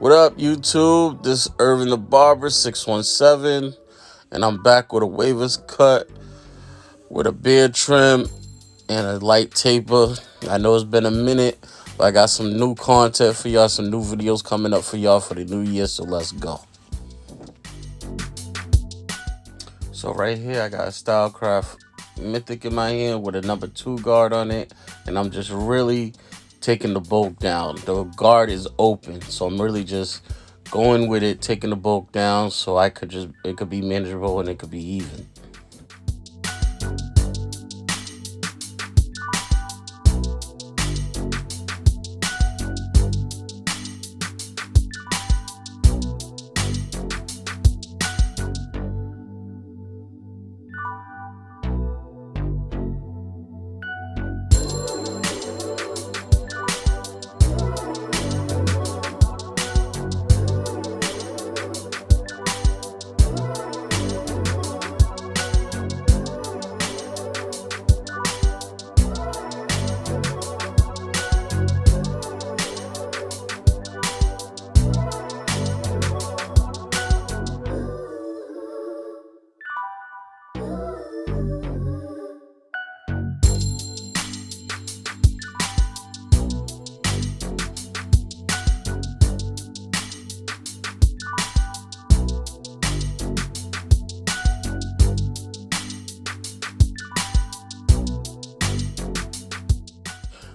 What up, YouTube? This is Irvin the Barber 617, and I'm back with a waivers cut with a beard trim and a light taper. I know it's been a minute, but I got some new content for y'all, some new videos coming up for y'all for the new year, so let's go. So right here, I got a Stylecraft Mythic in my hand with a number 2 guard on it, and I'm just really taking the bulk down. The guard is open, so I'm really just going with it, taking the bulk down, so it could be manageable and it could be even.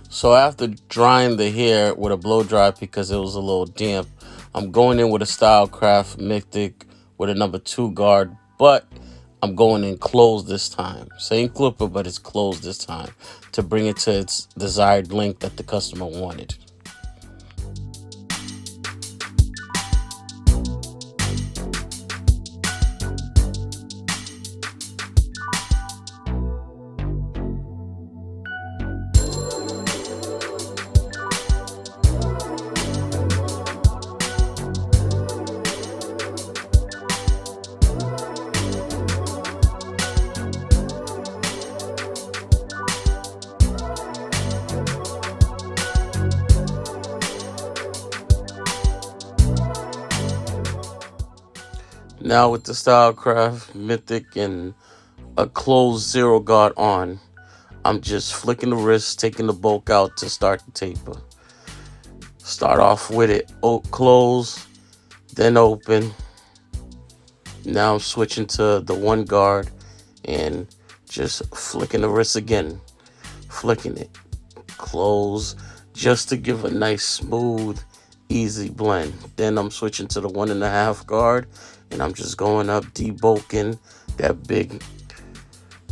So after drying the hair with a blow dry because it was a little damp, I'm going in with a Stylecraft Mythic with a number 2 guard, but I'm going in closed this time. Same clipper, but it's closed this time to bring it to its desired length that the customer wanted. Now with the Stylecraft Mythic and a closed 0 guard on, I'm just flicking the wrist, taking the bulk out to start the taper. Start off with it close, then open. Now I'm switching to the 1 guard and just flicking the wrist again. Flicking it, close, just to give a nice smooth, easy blend. Then I'm switching to the 1.5 guard and I'm just going up, debulking that big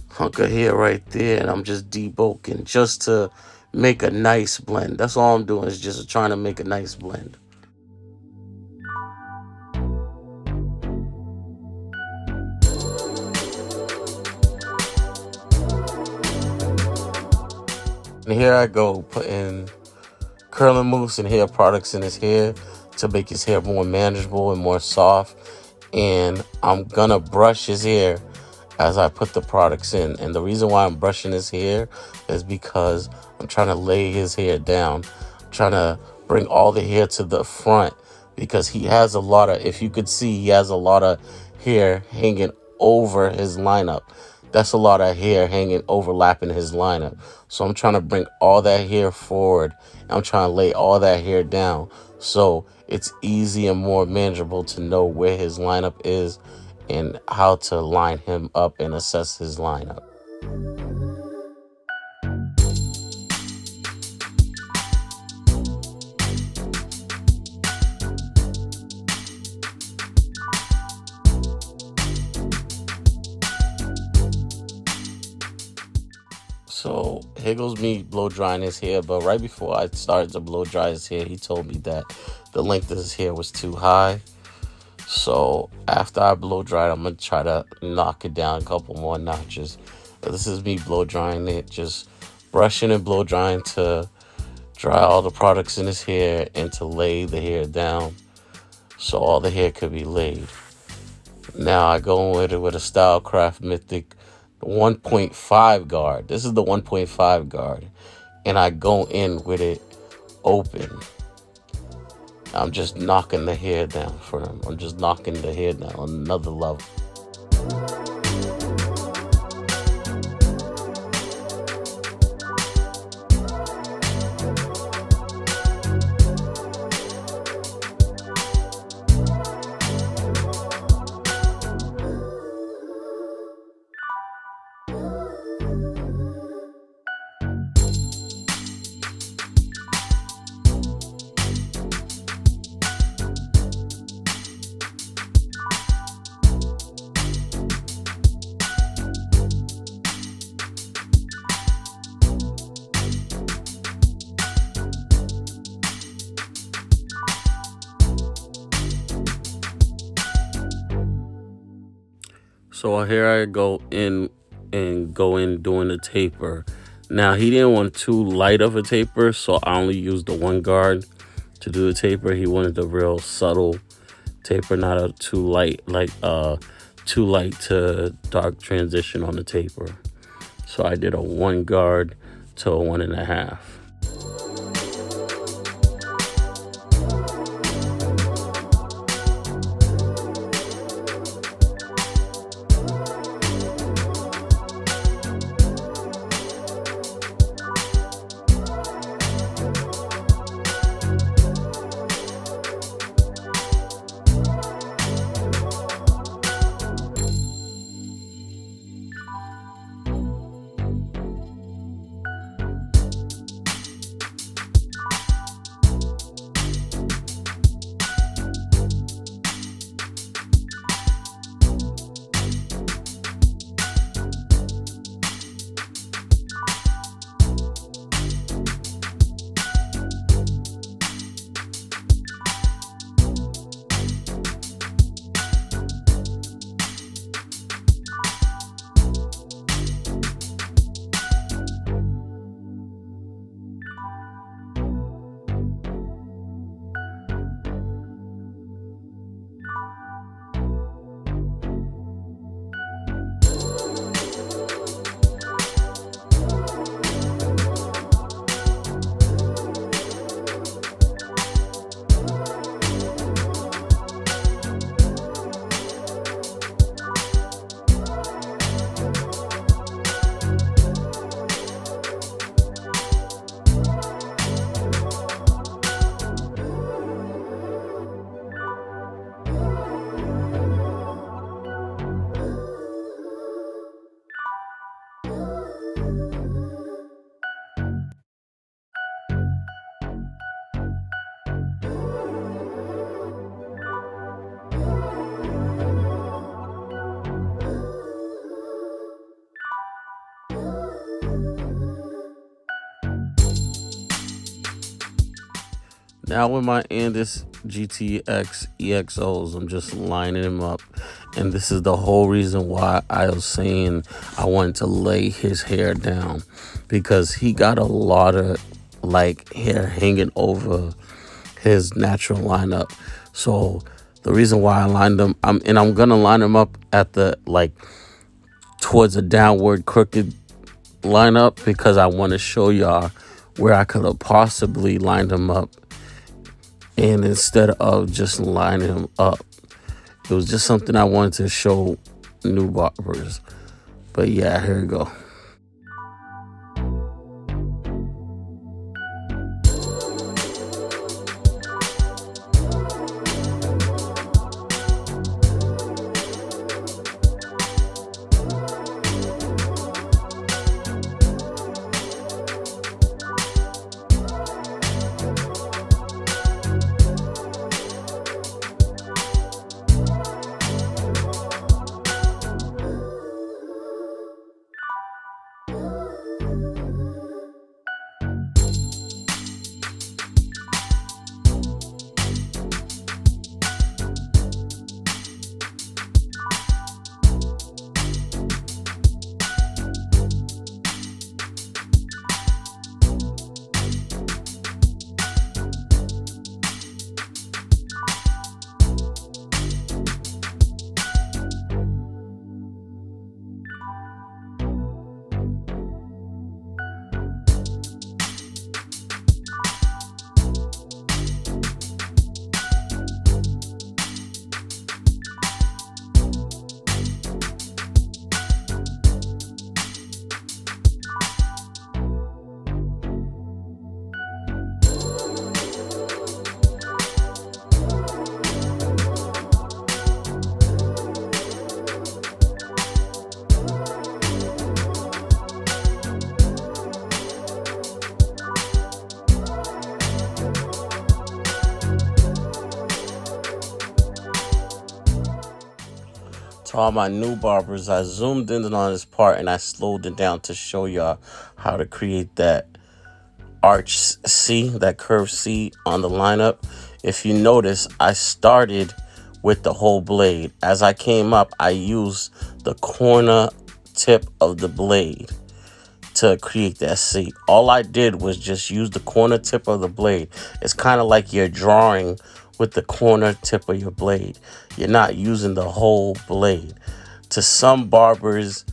hunk of hair right there, and I'm just debulking just to make a nice blend. That's all I'm doing, is just trying to make a nice blend. And here I go, putting curling mousse and hair products in his hair to make his hair more manageable and more soft. And I'm gonna brush his hair as I put the products in. And the reason why I'm brushing his hair is because I'm trying to lay his hair down. I'm trying to bring all the hair to the front because he has a lot of, if you could see, he has a lot of hair hanging over his lineup. That's a lot of hair hanging, overlapping his lineup. So I'm trying to bring all that hair forward. I'm trying to lay all that hair down so it's easy and more manageable to know where his lineup is and how to line him up and assess his lineup. So here goes me blow drying his hair, but right before I started to blow dry his hair, he told me that the length of his hair was too high. So after I blow dry it, I'm gonna try to knock it down a couple more notches. But this is me blow drying it, just brushing and blow drying to dry all the products in his hair and to lay the hair down so all the hair could be laid. Now I go with it with a Stylecraft Mythic 1.5 guard. This is the 1.5 guard. And I go in with it open. I'm just knocking the hair down for him. I'm just knocking the hair down on another level. So here I go in doing the taper. Now he didn't want too light of a taper, so I only used the one guard to do the taper. He wanted the real subtle taper, not a too light, like too light to dark transition on the taper. So I did a one guard to a 1.5. Now with my Andis GTX EXOs, I'm just lining them up. And this is the whole reason why I was saying I wanted to lay his hair down, because he got a lot of like hair hanging over his natural lineup. So the reason why I lined them, I'm gonna line them up at the like towards a downward crooked lineup, because I want to show y'all where I could have possibly lined them up. And instead of just lining him up, it was just something I wanted to show new barbers. But yeah, here we go. To all my new barbers, I zoomed in on this part and I slowed it down to show y'all how to create that arch C, that curved C on the lineup. If you notice, I started with the whole blade. As I came up, I used the corner tip of the blade to create that C. All I did was just use the corner tip of the blade. It's kind of like you're drawing with the corner tip of your blade. You're not using the whole blade. To some barbers,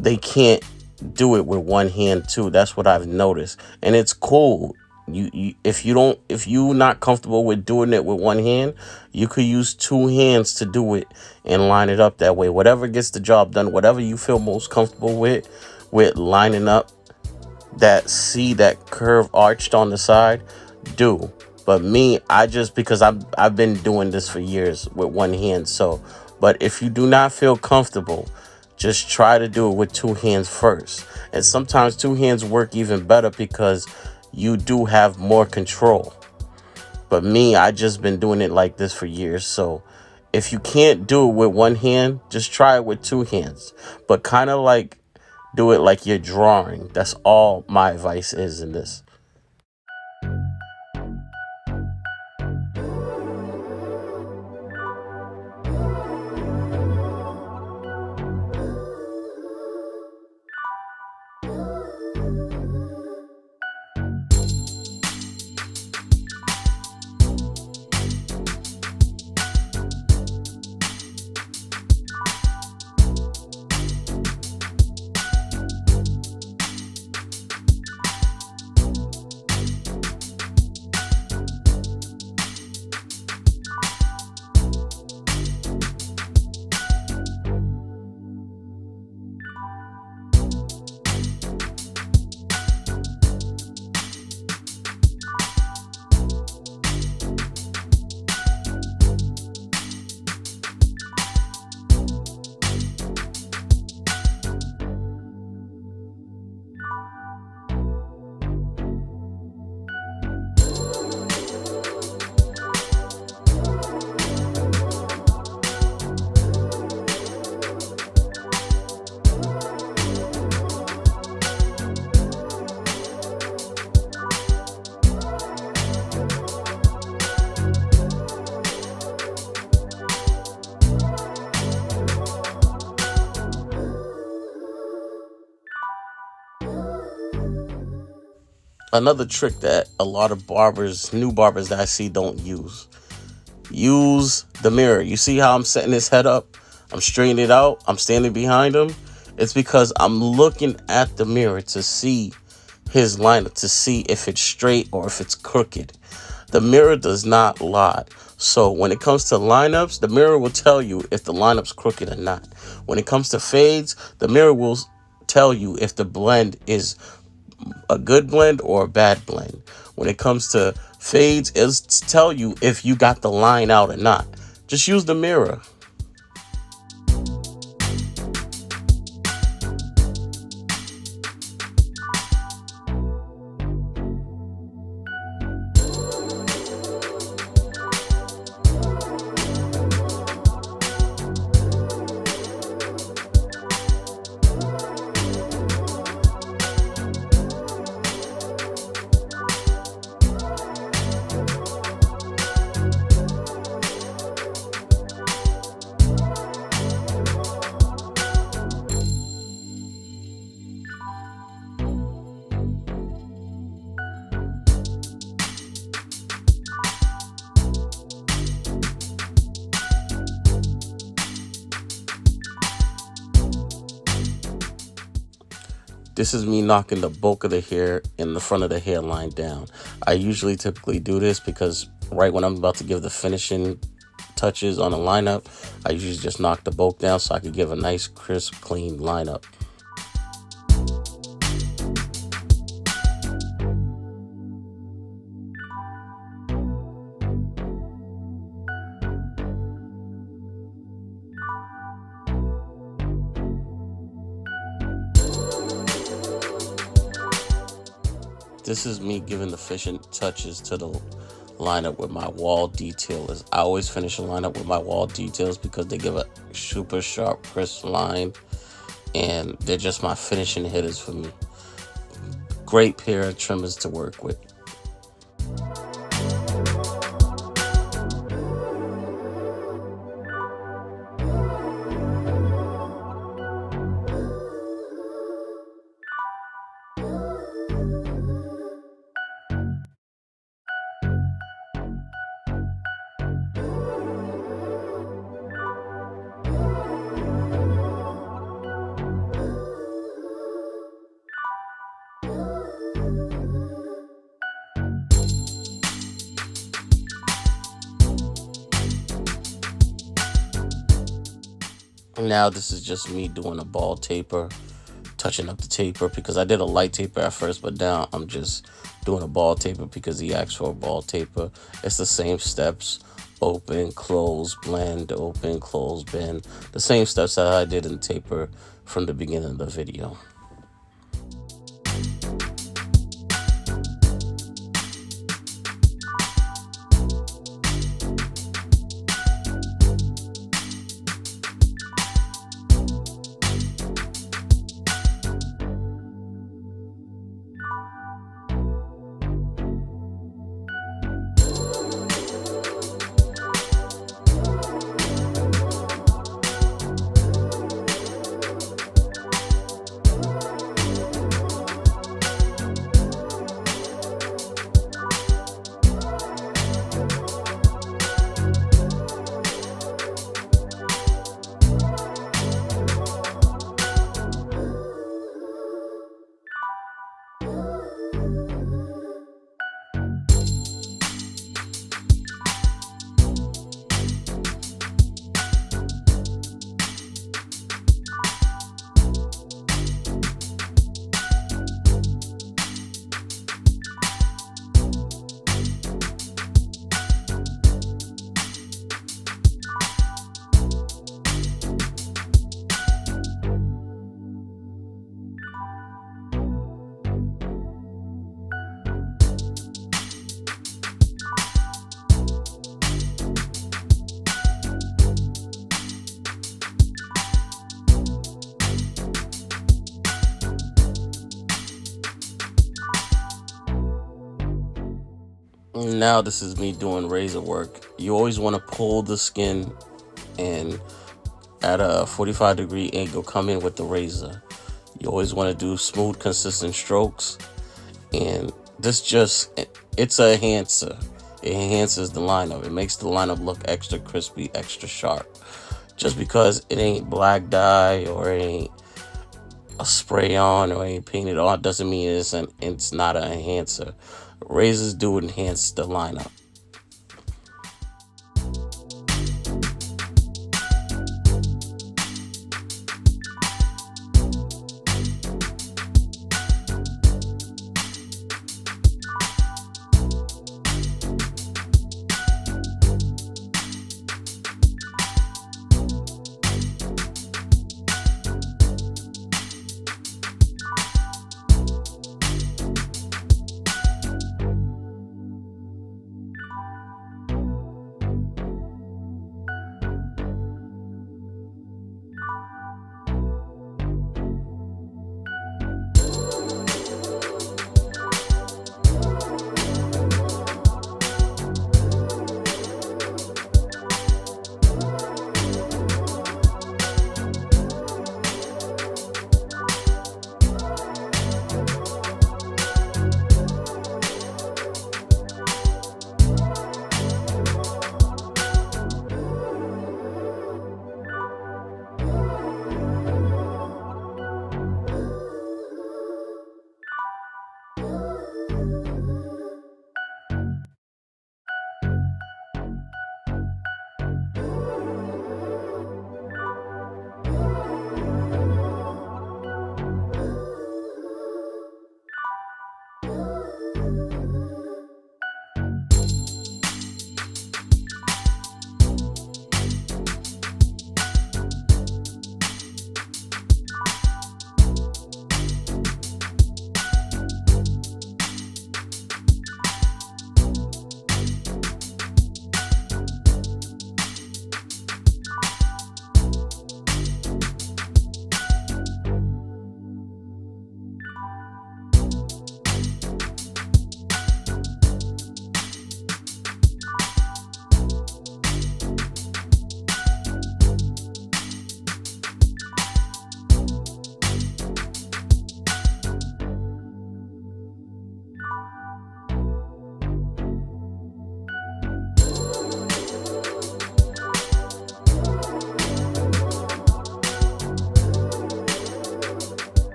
they can't do it with one hand too. That's what I've noticed, and it's cool. If you're not comfortable with doing it with one hand, you could use two hands to do it and line it up that way. Whatever gets the job done, whatever you feel most comfortable with lining up that C, that curve arched on the side, do. But me, I just, because I've been doing this for years with one hand. So, but if you do not feel comfortable, just try to do it with two hands first. And sometimes two hands work even better because you do have more control. But me, I just been doing it like this for years. So if you can't do it with one hand, just try it with two hands. But kind of like do it like you're drawing. That's all my advice is in this. Another trick that a lot of barbers, new barbers that I see, don't use the mirror. You see how I'm setting his head up? I'm straightening it out. I'm standing behind him. It's because I'm looking at the mirror to see his lineup, to see if it's straight or if it's crooked. The mirror does not lie. So when it comes to lineups, the mirror will tell you if the lineup's crooked or not. When it comes to fades, the mirror will tell you if the blend is a good blend or a bad blend. When it comes to fades, it'll tell you if you got the line out or not. Just use the mirror. This is me knocking the bulk of the hair in the front of the hairline down. I usually typically do this because right when I'm about to give the finishing touches on a lineup, I usually just knock the bulk down so I could give a nice, crisp, clean lineup. This is me giving the finishing touches to the line up with my wall detailers. I always finish a lineup with my wall details because they give a super sharp, crisp line, and they're just my finishing hitters for me. Great pair of trimmers to work with. Now this is just me doing a ball taper, touching up the taper because I did a light taper at first, but now I'm just doing a ball taper because he asked for a ball taper. It's the same steps: open, close, blend, open, close, bend. The same steps that I did in the taper from the beginning of the video. Now this is me doing razor work. You always want to pull the skin and at a 45-degree angle come in with the razor. You always want to do smooth, consistent strokes, and this it's a enhancer. It enhances the lineup. It makes the lineup look extra crispy, extra sharp. Just because it ain't black dye or it ain't a spray on or ain't painted on doesn't mean it's not an enhancer. Razors do enhance the lineup.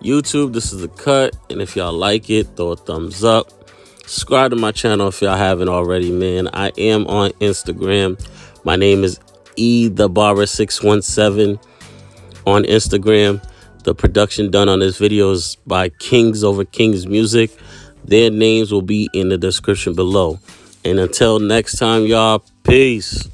YouTube, this is the cut. And if y'all like it, throw a thumbs up. Subscribe to my channel if y'all haven't already, man. I am on Instagram. My name is ethebarber617 on Instagram. The production done on this video is by Kyng Ov Kxngz Music. Their names will be in the description below. And until next time, y'all, peace.